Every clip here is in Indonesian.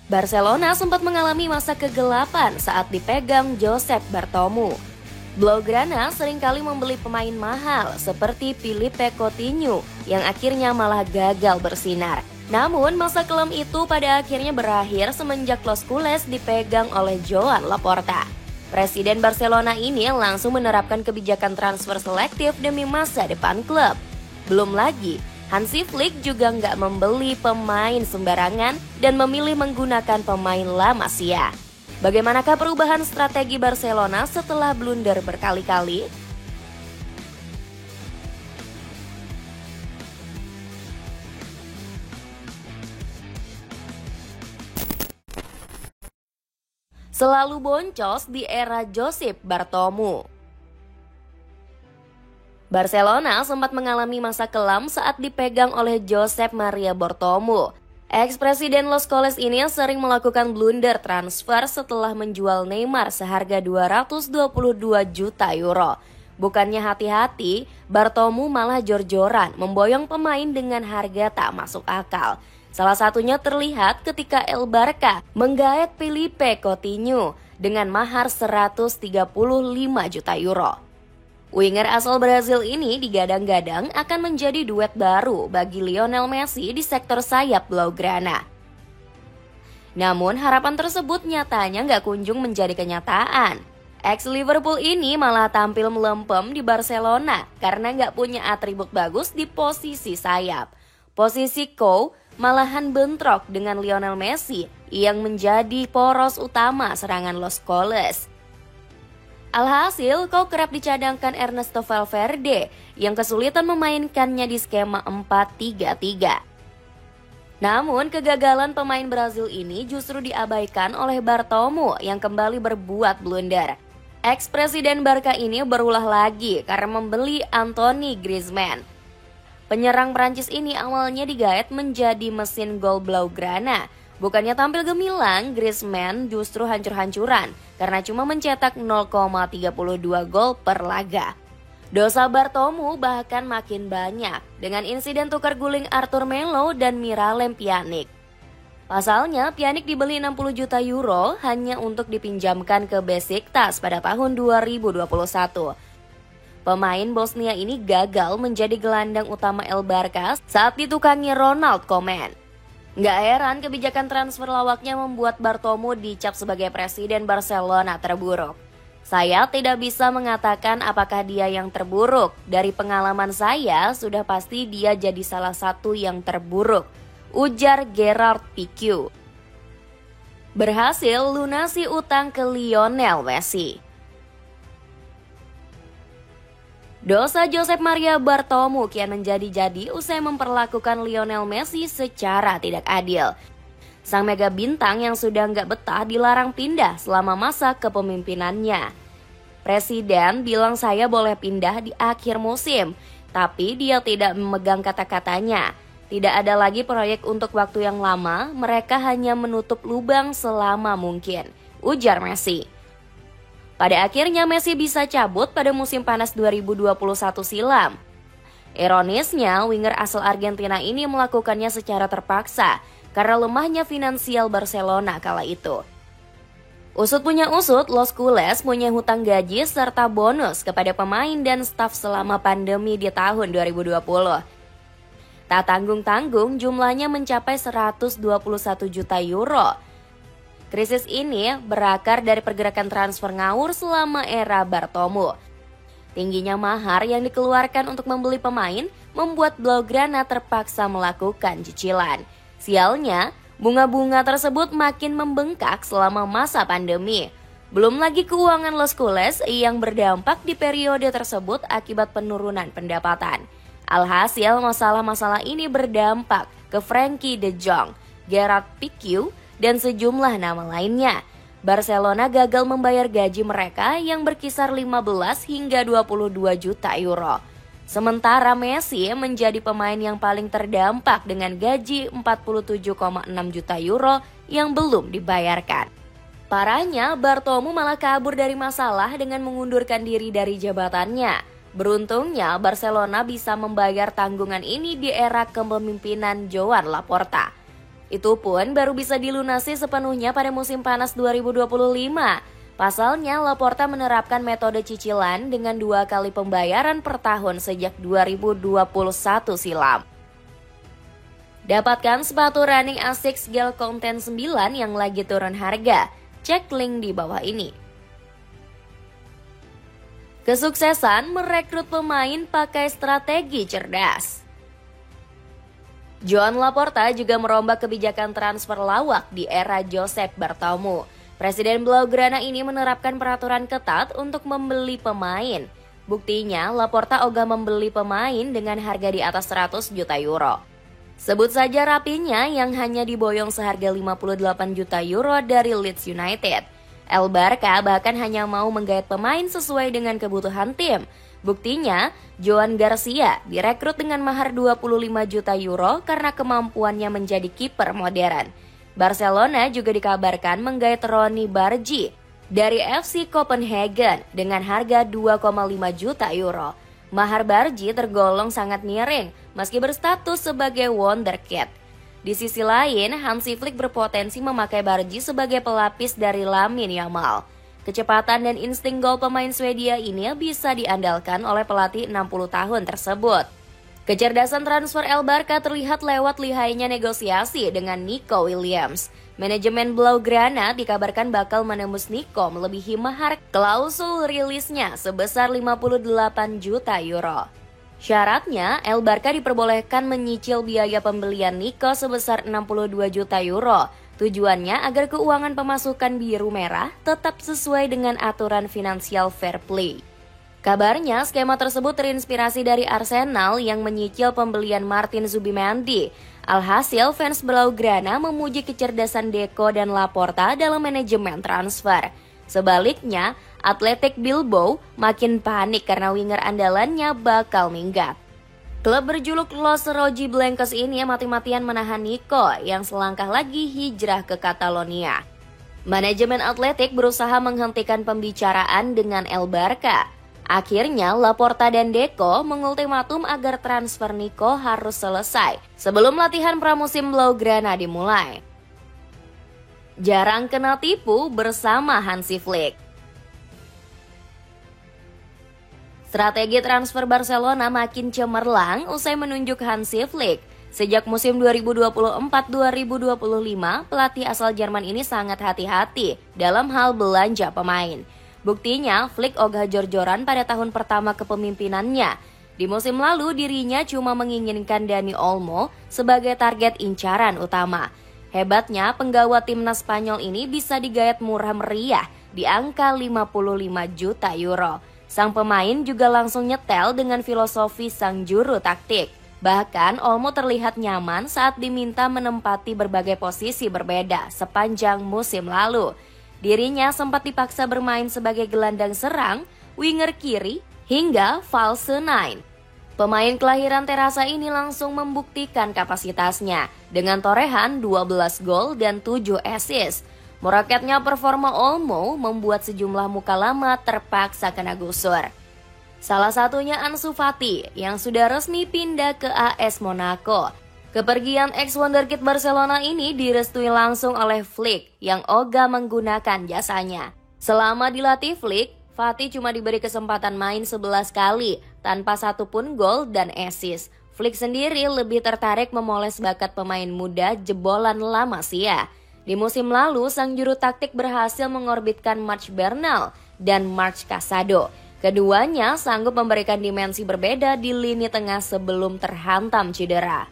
Barcelona sempat mengalami masa kegelapan saat dipegang Josep Bartomeu. Blaugrana seringkali membeli pemain mahal seperti Philippe Coutinho yang akhirnya malah gagal bersinar. Namun masa kelam itu pada akhirnya berakhir semenjak Los Culés dipegang oleh Joan Laporta. Presiden Barcelona ini langsung menerapkan kebijakan transfer selektif demi masa depan klub. Belum lagi, Hansi Flick juga nggak membeli pemain sembarangan dan memilih menggunakan pemain La Masia. Bagaimanakah perubahan strategi Barcelona setelah blunder berkali-kali? Selalu boncos di era Josep Bartomeu. Barcelona sempat mengalami masa kelam saat dipegang oleh Josep Maria Bartomeu. Ex-presiden Los Culés ini sering melakukan blunder transfer setelah menjual Neymar seharga 222 juta euro. Bukannya hati-hati, Bartomeu malah jor-joran memboyong pemain dengan harga tak masuk akal. Salah satunya terlihat ketika El Barca menggaet Philippe Coutinho dengan mahar 135 juta euro. Winger asal Brazil ini digadang-gadang akan menjadi duet baru bagi Lionel Messi di sektor sayap Blaugrana. Namun harapan tersebut nyatanya nggak kunjung menjadi kenyataan. Ex-Liverpool ini malah tampil melempem di Barcelona karena nggak punya atribut bagus di posisi sayap. Posisi Cou malahan bentrok dengan Lionel Messi yang menjadi poros utama serangan Los Culés. Alhasil, Cou kerap dicadangkan Ernesto Valverde yang kesulitan memainkannya di skema 4-3-3. Namun, kegagalan pemain Brazil ini justru diabaikan oleh Bartomeu yang kembali berbuat blunder. Ex-presiden Barca ini berulah lagi karena membeli Anthony Griezmann. Penyerang Prancis ini awalnya digaet menjadi mesin gol Blaugrana. Bukannya tampil gemilang, Griezmann justru hancur-hancuran karena cuma mencetak 0,32 gol per laga. Dosa Bartomeu bahkan makin banyak dengan insiden tukar guling Arthur Melo dan Miralem Pjanic. Pasalnya, Pjanic dibeli 60 juta euro hanya untuk dipinjamkan ke Besiktas pada tahun 2021. Pemain Bosnia ini gagal menjadi gelandang utama El Barca saat ditukangi Ronald Koeman. Nggak heran kebijakan transfer lawaknya membuat Bartomeu dicap sebagai presiden Barcelona terburuk. Saya tidak bisa mengatakan apakah dia yang terburuk. Dari pengalaman saya, sudah pasti dia jadi salah satu yang terburuk, ujar Gerard Pique. Berhasil lunasi utang ke Lionel Messi. Dosa Josep Maria Bartomeu kian menjadi-jadi usai memperlakukan Lionel Messi secara tidak adil. Sang mega bintang yang sudah nggak betah dilarang pindah selama masa kepemimpinannya. Presiden bilang saya boleh pindah di akhir musim, tapi dia tidak memegang kata-katanya. Tidak ada lagi proyek untuk waktu yang lama, mereka hanya menutup lubang selama mungkin, ujar Messi. Pada akhirnya Messi bisa cabut pada musim panas 2021 silam. Ironisnya, winger asal Argentina ini melakukannya secara terpaksa karena lemahnya finansial Barcelona kala itu. Usut punya usut, Los Culés punya hutang gaji serta bonus kepada pemain dan staf selama pandemi di tahun 2020. Tak tanggung-tanggung jumlahnya mencapai 121 juta euro. Krisis ini berakar dari pergerakan transfer ngawur selama era Bartomeu. Tingginya mahar yang dikeluarkan untuk membeli pemain membuat Blaugrana terpaksa melakukan cicilan. Sialnya, bunga-bunga tersebut makin membengkak selama masa pandemi. Belum lagi keuangan Los Culés yang berdampak di periode tersebut akibat penurunan pendapatan. Alhasil, masalah-masalah ini berdampak ke Frenkie de Jong, Gerard Pique, dan sejumlah nama lainnya. Barcelona gagal membayar gaji mereka yang berkisar 15 hingga 22 juta euro. Sementara Messi menjadi pemain yang paling terdampak dengan gaji 47,6 juta euro yang belum dibayarkan. Parahnya, Bartomeu malah kabur dari masalah dengan mengundurkan diri dari jabatannya. Beruntungnya, Barcelona bisa membayar tanggungan ini di era kepemimpinan Joan Laporta. Itu pun baru bisa dilunasi sepenuhnya pada musim panas 2025. Pasalnya, Laporta menerapkan metode cicilan dengan 2 kali pembayaran per tahun sejak 2021 silam. Dapatkan sepatu running Asics Gel Content 9 yang lagi turun harga. Cek link di bawah ini. Kesuksesan merekrut pemain pakai strategi cerdas. Joan Laporta juga merombak kebijakan transfer lawak di era Josep Bartomeu. Presiden Blaugrana ini menerapkan peraturan ketat untuk membeli pemain. Buktinya, Laporta ogah membeli pemain dengan harga di atas 100 juta euro. Sebut saja Rapinya yang hanya diboyong seharga 58 juta euro dari Leeds United. El Barca bahkan hanya mau menggait pemain sesuai dengan kebutuhan tim. Buktinya, Joan Garcia direkrut dengan mahar 25 juta euro karena kemampuannya menjadi kiper modern. Barcelona juga dikabarkan menggait Ronny Bargi dari FC Copenhagen dengan harga 2,5 juta euro. Mahar Bargi tergolong sangat miring meski berstatus sebagai wonderkid. Di sisi lain, Hansi Flick berpotensi memakai Bargi sebagai pelapis dari Lamine Yamal. Kecepatan dan insting gol pemain Swedia ini bisa diandalkan oleh pelatih 60 tahun tersebut. Kecerdasan transfer El Barca terlihat lewat lihainya negosiasi dengan Nico Williams. Manajemen Blaugrana dikabarkan bakal menembus Nico melebihi mahar klausul rilisnya sebesar 58 juta euro. Syaratnya, El Barca diperbolehkan menyicil biaya pembelian Nico sebesar 62 juta euro. Tujuannya agar keuangan pemasukan biru merah tetap sesuai dengan aturan finansial fair play. Kabarnya, skema tersebut terinspirasi dari Arsenal yang menyicil pembelian Martin Zubimendi. Alhasil, fans Blaugrana memuji kecerdasan Deco dan Laporta dalam manajemen transfer. Sebaliknya, Athletic Bilbao makin panik karena winger andalannya bakal minggat. Klub berjuluk Los Rojiblancos ini mati-matian menahan Nico yang selangkah lagi hijrah ke Catalonia. Manajemen Athletic berusaha menghentikan pembicaraan dengan El Barca. Akhirnya, Laporta dan Deco mengultimatum agar transfer Nico harus selesai sebelum latihan pramusim Blaugrana dimulai. Jarang kena tipu bersama Hansi Flick. Strategi transfer Barcelona makin cemerlang usai menunjuk Hansi Flick. Sejak musim 2024-2025, pelatih asal Jerman ini sangat hati-hati dalam hal belanja pemain. Buktinya, Flick ogah jor-joran pada tahun pertama kepemimpinannya. Di musim lalu, dirinya cuma menginginkan Dani Olmo sebagai target incaran utama. Hebatnya, penggawa timnas Spanyol ini bisa digayat murah meriah di angka 55 juta euro. Sang pemain juga langsung nyetel dengan filosofi sang juru taktik. Bahkan, Olmo terlihat nyaman saat diminta menempati berbagai posisi berbeda sepanjang musim lalu. Dirinya sempat dipaksa bermain sebagai gelandang serang, winger kiri, hingga false nine. Pemain kelahiran Terasa ini langsung membuktikan kapasitasnya dengan torehan 12 gol dan 7 assist. Meraketnya performa Olmo membuat sejumlah muka lama terpaksa kena gusur. Salah satunya Ansu Fati yang sudah resmi pindah ke AS Monaco. Kepergian ex-wonderkid Barcelona ini direstui langsung oleh Flick yang ogah menggunakan jasanya. Selama dilatih Flick, Fati cuma diberi kesempatan main 11 kali tanpa satupun gol dan assist. Flick sendiri lebih tertarik memoles bakat pemain muda jebolan La Masia. Di musim lalu, sang juru taktik berhasil mengorbitkan Marc Bernal dan Marc Casado. Keduanya sanggup memberikan dimensi berbeda di lini tengah sebelum terhantam cedera.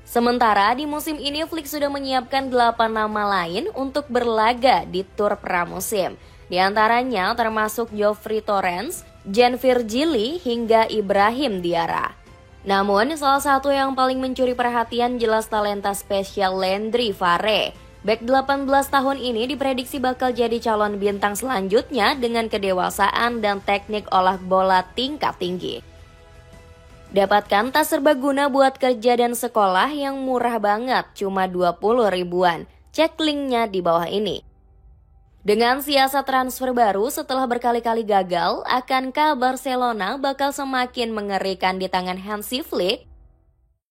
Sementara di musim ini Flick sudah menyiapkan 8 nama lain untuk berlaga di tur pramusim. Di antaranya termasuk Geoffrey Torrens, Jan Virgili hingga Ibrahim Diarra. Namun salah satu yang paling mencuri perhatian jelas talenta spesial Landry Farre. Bek 18 tahun ini diprediksi bakal jadi calon bintang selanjutnya dengan kedewasaan dan teknik olah bola tingkat tinggi. Dapatkan tas serbaguna buat kerja dan sekolah yang murah banget, cuma 20 ribuan. Cek linknya di bawah ini. Dengan siasat transfer baru setelah berkali-kali gagal, akankah Barcelona bakal semakin mengerikan di tangan Hansi Flick?